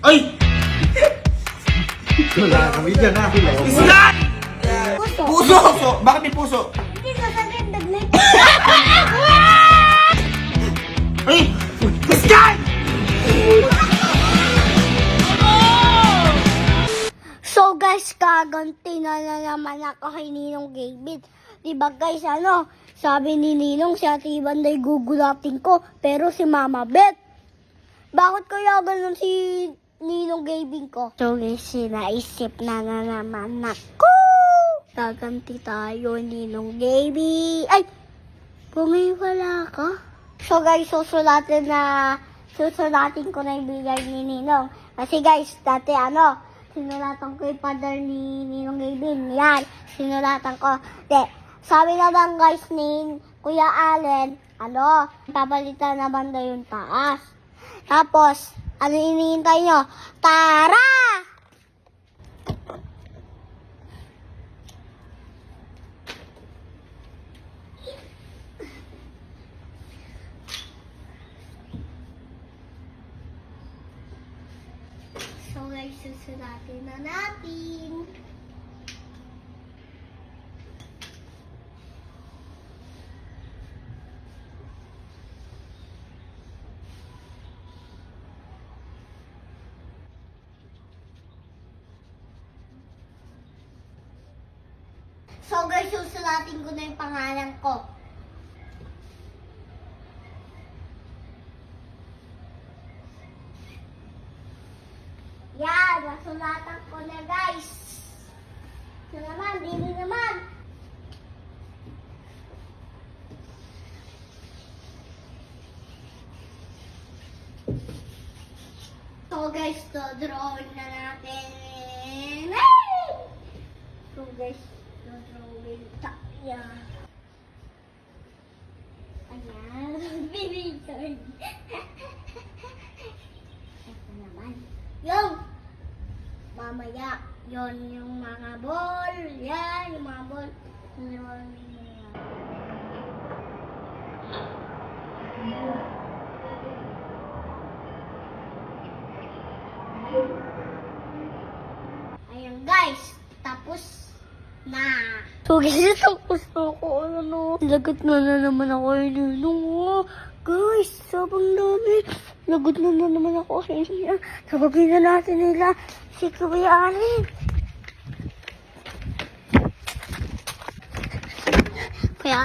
Ay! Wala kami dyan na. Islan! Puso. Puso! Bakit may puso? Hindi sasabihin, daglit. Ay! Islan! So guys, kaganti na naman ako kay Ninong David. Diba guys, sabi ni Ninong si Ate Ibanday gugulatin ko, pero si Mama Beth. Bakit kaya ganun si Ninong David ko? So guys, sinaisip na naman ako. Kaganti tayo, Ninong David. Ay! Pumipala ka? So guys, susulatin ko na yung bigay ni Ninong. Kasi guys, dati sinulatan ko yung father ni Ninong Gavin. Yan, sinulatan ko. Sabi naman guys ni Kuya Allen, papalitan naman daw yung taas. Tapos, ano iniintay nyo? Tara! So guys, susulatin na natin. So guys, susulatin ko na yung pangalan ko. Yan, nasulatan ko na guys. Ito naman, dito naman. So guys, to drawing na natin. Ay! So guys, to drawing tayo. Ayan, binigyan. Ito naman. Yung mamaya, yon yung mga ball. Yan, yung mga ball. Ayan guys, tapos na. So guys, tapos na ako. Lagot na naman ako yun. Guys, sabang dami. Lagot na naman ako sa inyo. Sabagin na natin nila si Kuya Allen. Kuya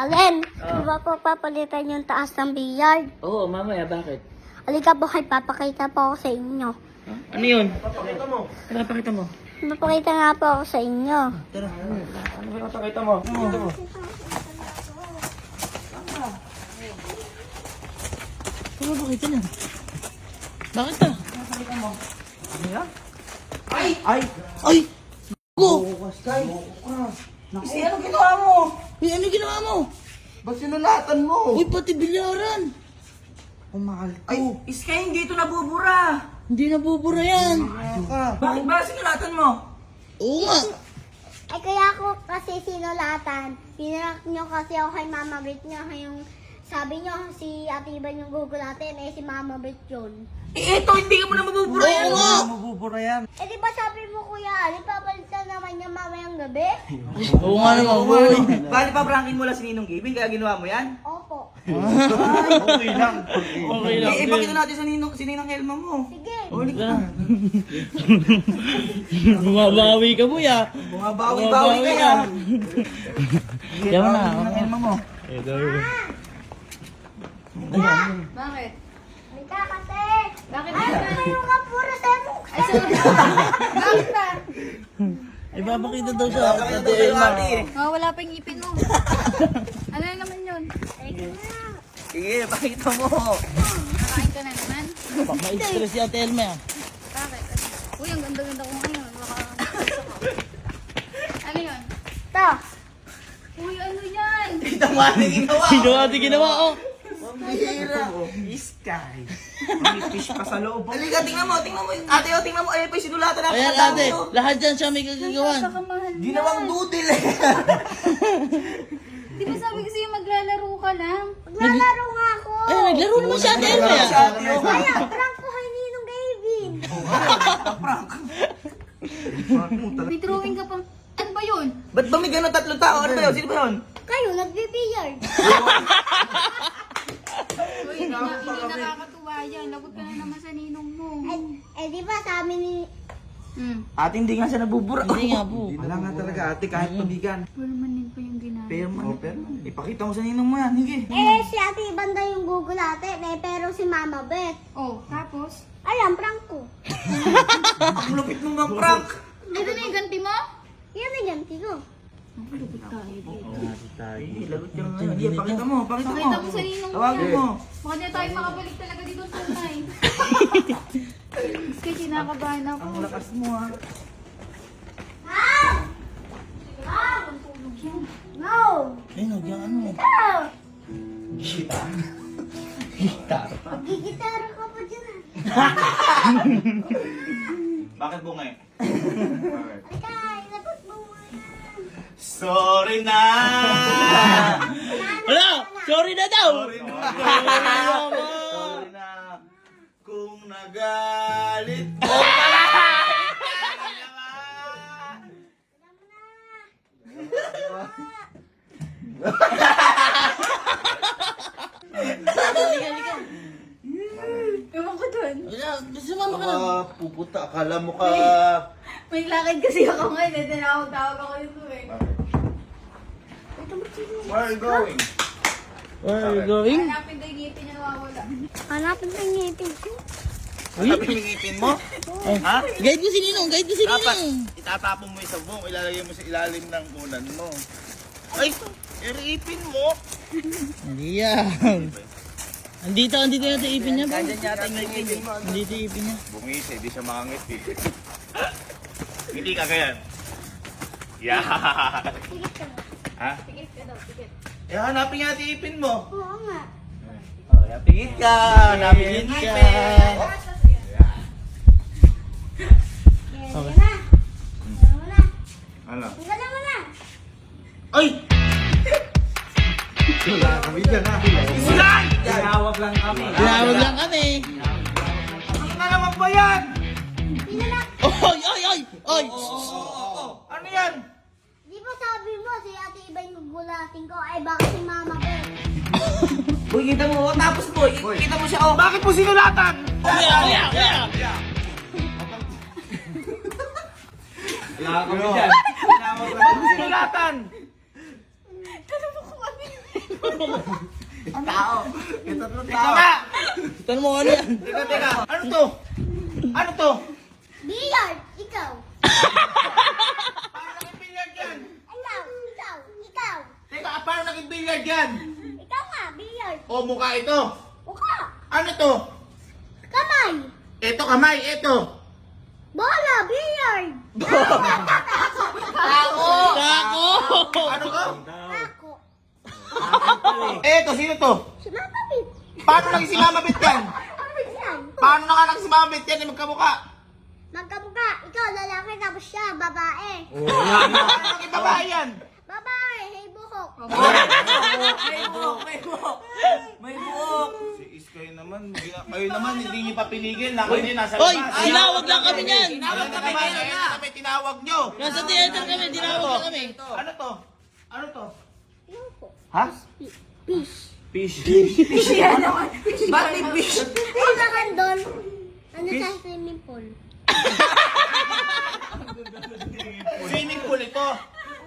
Allen. Diba po papalitan yung taas ng billiard? Oo, mamaya, bakit? Halika po kay papakita po ako sa inyo. Ano yun? Papakita mo. Ano papakita mo? Papakita nga po ako sa inyo. Tara, ano papakita mo? Papakita mo. Ano papakita niya? Bakit ka? Papakita mo. Ano yan? Ay! Ay! Ay! Go! Kay! Kasi ano ginawa mo? Uy, ano ginawa mo? Ba't sinulatan mo? Uy, pati bilyaran. Ang mahal ko. Ay, Iskay, hindi ito nabubura. Hindi nabubura yan. Bakit ba sinulatan mo? Oo nga. Ay kaya ako kasi sinulatan. Pinarak nyo kasi ako kay Mama Brit nyo. Yung sabi nyo si Ate Iban yung gugulatin, si Mama Brit yun. Ito, hindi ka mo na mabubura yan. Oo nga. Mabubura yan. Di ba sabi mo Kuya, papalitan naman niya mamayang gabi? Oo nga naman, boy. Bali pa prankin mo lang si Ninong Gavin, kaya ginawa mo yan? Opo. Okay lang. Okay lang. Ipakita natin sa Ninang Elma mo. Sige. Ulit ka. Bumabawi ka mo ya. Bumabawi-bawi ka yan. Yan na. Ninang Elma mo. Bakit? Halika kasi. Bakit Ay, kayo ka puro sa mukha. Bakit ba? Ay, papakita daw sa Ate Elma. Oh, wala pa yung ngipin mo. Ano na naman yun? Sige, pakita mo. Nakain ka na naman. Ma-stress si Ate Elma. Bakit? Uy, ang ganda-ganda ko ngayon. Baka... Ano yun? Ito. Uy, ano yan? Kita mo ano ginawa. Ginawa, oh. Pambihira. Iskay. May fish pa sa loob. Halika, tingnan mo. Ate, tingnan mo. Ayun pa yung sinulatan natin. Ayan, ate. Lahat dyan siya may gagagawan. Napakamahal yan. Ginawang doodle eh. Di ba sabi kasi yung maglalaro ka lang? Maglalaro nga ako. Ay, naglaro naman si Ate Elma. Si Ate Elma. Kaya, prank ko kay Ninong Gavin. May drawing ka pang... Ano ba yun? Ba't ba may gano'n tatlong tao? Ano ba yun? Sino ba yun? Kayo, nagbe-billiard. Uy, hindi nakakatuwa yan. Lagot ka na naman sa ninong mo. Di ba sabi ni... Ate, hindi nga siya nabubura. Hindi nga po. Wala nga talaga ate, kahit pabigan. Permanent pa yung ginagawa. Perman. Ipakita mo sa ninong mo yan. Sige. Si Ate Banda yung gugulatin, pero si Mama Beth. Oh, tapos? Alam, prank ko. Ang lupit mo bang prank? Ito na yung ganti mo? Yan ang ganti ko. Ay, lagot ka ngayon. Hindi, pakita mo. Pakita mo. Pakita mo sa ninong mo. Tawagin mo. Baka na tayo makabalik talaga dito sa tunay. Kasi kinakabahan ako. Ang lakas mo ha. No! Ay, nagyan ano. No! Gitar. Gitar. Magigitara ka pa dyan Bakit bungay? Halika, ilabot mo muna. Sorry na! Wala! Sorry na daw! Sorry na! Kung nagalit ko Ewan ko dun. Wala, sumama ka na. puputa, akala mo ka... May lakad kasi ako ngayon. Eh, tinawag-tawag ako dito eh. Where are you going? Where are you going? Hanapin ko yung ngipin niya nawawala. Hanapin ko yung ngipin ko. Sabi yung ngipin mo? Ha? Guide ko si Ninong, guide ko si Dapat Ninong. itatapon mo yung sabong, ilalagay mo sa ilalim ng unan mo. Ay! Iriipin mo! Hindi yan. Andito natin ipin niya. Ganyan yata yung ipin. Andito yung ipin niya. Bungis eh, di siya makangiti. Hindi ka ganyan. Yeah! Tigit ka ba? Ha? Tikit ka daw, tikit. Eh, hanapin nga yung ipin mo. Oo nga. Oh, napingit ka. Napingit ka. Yan, Okay. yan na. Yan mo na. Ano? Ang ganda mo na. Ay! Dạ, Ilan! Tinawag lang kami. Ano na naman ba yan? Pinala. Oy, oy, oy! Oy! Ano yan? Di ba sabi mo si Ate Iba yung gugulatin ko? Ay baka si Mama Beth. Uy, kita mo. Tapos boy, kita mo siya. Oh, Bakit mo sinulatan? kuya. Wala kami dyan. Bakit mo sinulatan? Tao. Ito Ikaw nga! Tanong mo ano yan? Teka. Ano to? Ano to? Billiard, ikaw. Paano naging billiard yan? Ikaw. Teka, paano naging billiard yan? Ikaw nga, billiard. O, mukha ito. Uka. Ano to? Kamay. Ito kamay, ito. Bola, billiard. Tako! Ano to? Ako. Ito, sino to? Si Mama Beth. Paano naging si Mama Beth yan? Ano ba yan? Paano na nga naging si Mama Beth yan? Yung magkamukha. Magkamukha. Ikaw, lalaki, tapos siya, babae. Paano naging babae yan? Babae, hey buhok. May buhok! Si Iskay naman, kayo naman, hindi niyo papiligil. Ako hindi nasa Oy, labas. tinawag lang kami niyan! Tinawag kami, kami tinawag nyo. Nasa theater kami, tinawag lang kami. Ano to? Ano to? Ayun po. Ha? Fish. Fish. Bakit fish? Ay, nakan doon. Ano sa swimming pool? Swimming pool ito.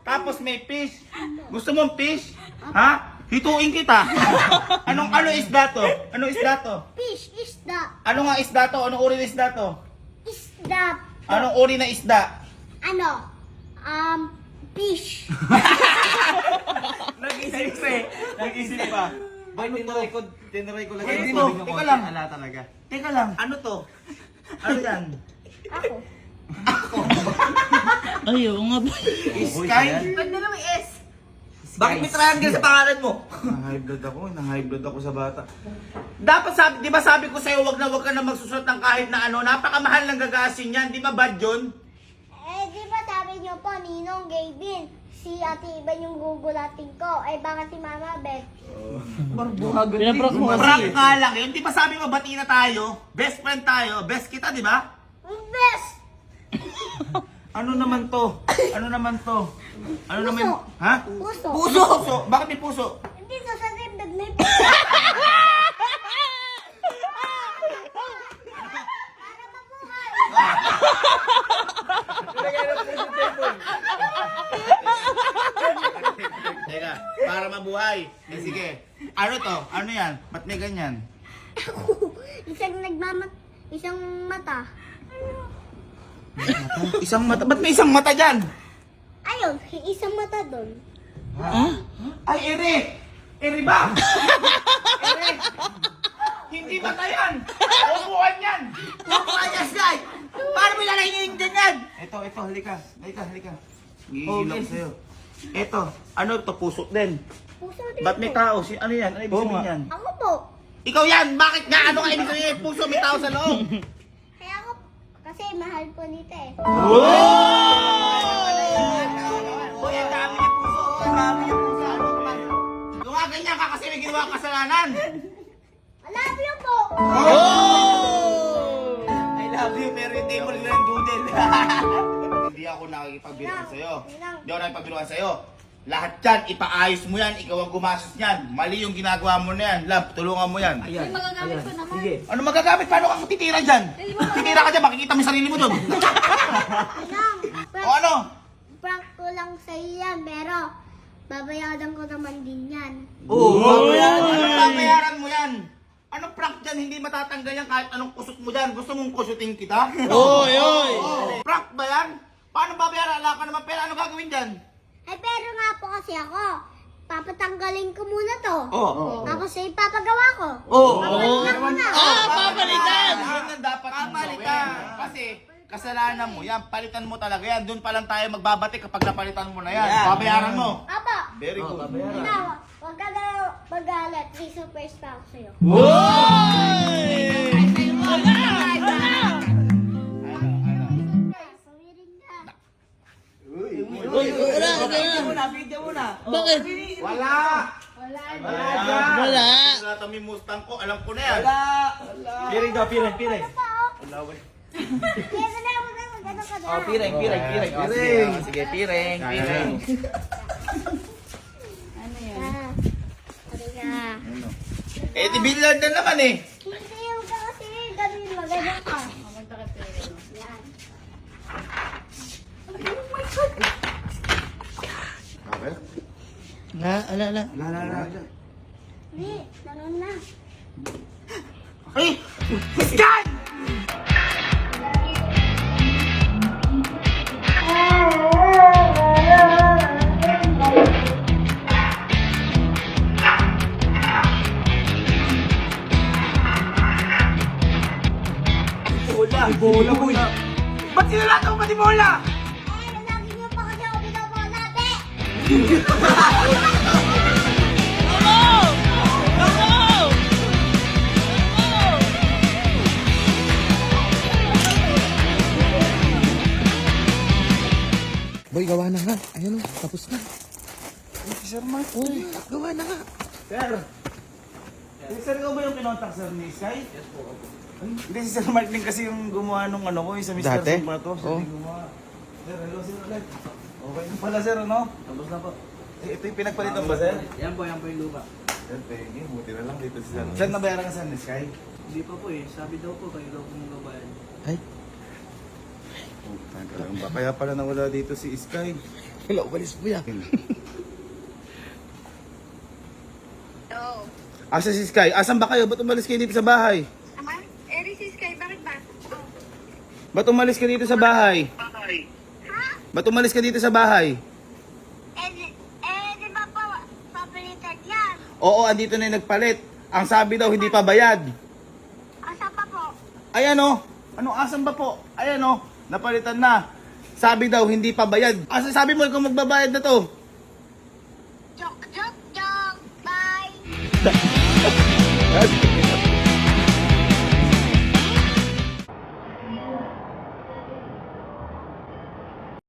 Tapos may fish. Gusto mong fish? Ha? Hituin kita. Ano isda to? Anong isda to? Fish, isda. Ano nga isda to? Anong uri ng isda to? Isda. Anong uri na isda? Ano? Fish. Nag-isip eh. Nag-isip pa. Boy, tinry ko lang. Pwede mo. Teka lang. Ala talaga. Teka lang. Ano to? Ano yan? Ako. Ay, oo nga ba? Sky? Ba't na naman S? Bakit may triangle sa pangalan mo? Na-high blood ako sa bata. Dapat sabi, di ba sabi ko sa'yo, wag ka na magsusuot ng kahit na ano, napakamahal ng gagasin yan, di ba bad yun? Di ba sabi niyo po, Ninong Gavin, si Ate Iba yung gugulatin ko. Ay, baka si Mama Beth. Pinaprank mo Prank kasi. nga lang yun, di ba sabi mo bati na tayo, best friend tayo, best kita, di ba? Best! Ano naman to? Ano naman to? Ano naman? Ha? Puso. Puso! Bakit may puso? Hindi sa dibdib may Teka, para mabuhay. Eh sige. Ano to? Ano yan? Ba't may ganyan? Isang mata. Isang mata. Ba't may isang mata dyan? Ayun, isang mata doon. Ay, ere! Ere ba? Ere! Hindi mata yan! Upuan yan! Upuan yan, Sky! Paano mo lalaking ganyan? Ito, halika. Halika. Hihilap sa'yo. Ito, ano ito? Puso din. Puso din. Ba't may tao? Ano yan? Ano ibig sabihin yan? Ako po. Ikaw yan! Bakit nga? Ano ka ibig sabihin? Puso, may tao sa loob! Kaya ako, kasi mahal po nito eh. Uy, ang dami niya puso! Ang dami niya puso! Gumaganyan ka kasi may ginawa kang kasalanan! I love you po. I love you, pero hindi mo rin ang doodle. Hindi ako nakikipagbiruan sa'yo. Hindi ako nakikipagbiruan sa'yo. Lahat yan, ipaayos mo yan. Ikaw ang gumastos yan. Mali yung ginagawa mo na yan. Love, tulungan mo yan. May magagamit ko naman. Ano magagamit? Paano ka titira dyan? Titira ka dyan, makikita mo yung sarili mo doon. Inang, O ano? prank ko lang sa yan, pero babayaran ko naman din yan. Oo, anong babayaran mo yan? Anong prank dyan? Hindi matatanggal yan kahit anong kusot mo dyan. Gusto mong kusutin kita? Oy! Prank ba yan? Paano babayaran? Ala ka naman pera. Ano gagawin dyan? Ay, pero nga po kasi ako, papatanggalin ko muna to. Oo. Tapos ay papagawa ko. Oo. Papalitan ko na. Papalitan! Yun ang dapat mong gawin. Kasi kasalanan mo yan. Palitan mo talaga yan. Doon pa lang tayo magbabati kapag napalitan mo na yan. Babayaran mo. Apa, Very good. Inang, huwag ka na magalit. May surprise pa ako sa'yo. Sawirin ka. Bakit? Wala! Wala. Wala kami Mustang ko. Alam ko na yan. Piring daw, piring. Kaya na ako na magano ka na. Piring. Sige, piring. Ano yun? Ah, sabi ka. Eh, di billiard na naman eh. Hindi yung ka kasi gawin magano ka. Magpunta ka pero. Yan. Ala. Hindi, nanon na. Ay! Scan! Bola mo yun. Ba't sinalata mo pati bola? Ay, lagi niyo pa kasi ako binabolate. Boy, gawa na nga. Ayan o, tapos na. Sir Mark. Uy, gawa na nga. Sir. Sir, ikaw ba yung pinontak sir ni Sky? Yes po. Hindi, si Sir Mark din kasi yung gumawa nung ano ko, yung sa Mr. Dati? Super to. Siya Oo. yung gumawa. Sir, hello sir ulit. Okay na pala sir, ano? Tapos na po. Eh, ito yung pinagpalitan ba sir? Yan po yung lupa. Sir, thank you. Buti na lang dito si Sir. Sir, nabayaran ka sir ni Sky? Hindi pa po eh. Sabi daw po, kayo daw pong gabayan. Ay, Ba, kaya pala nawala dito si Sky. wala, umalis mo yan. Asa si Sky? Asan ba kayo? Ba't umalis kayo dito sa bahay? Naman, Eri si Sky, bakit ba? Ba't umalis ka dito sa bahay? Ba't umalis ka dito sa bahay? Di ba po, papalitan yan? Oo, andito na yung nagpalit. Ang sabi daw, hindi pa bayad. Asa pa po? Ayan o. Anong asan ba po? Ayan o. Napalitan na. Sabi daw, hindi pa bayad. Asa sabi mo kung magbabayad na to? Joke. Bye.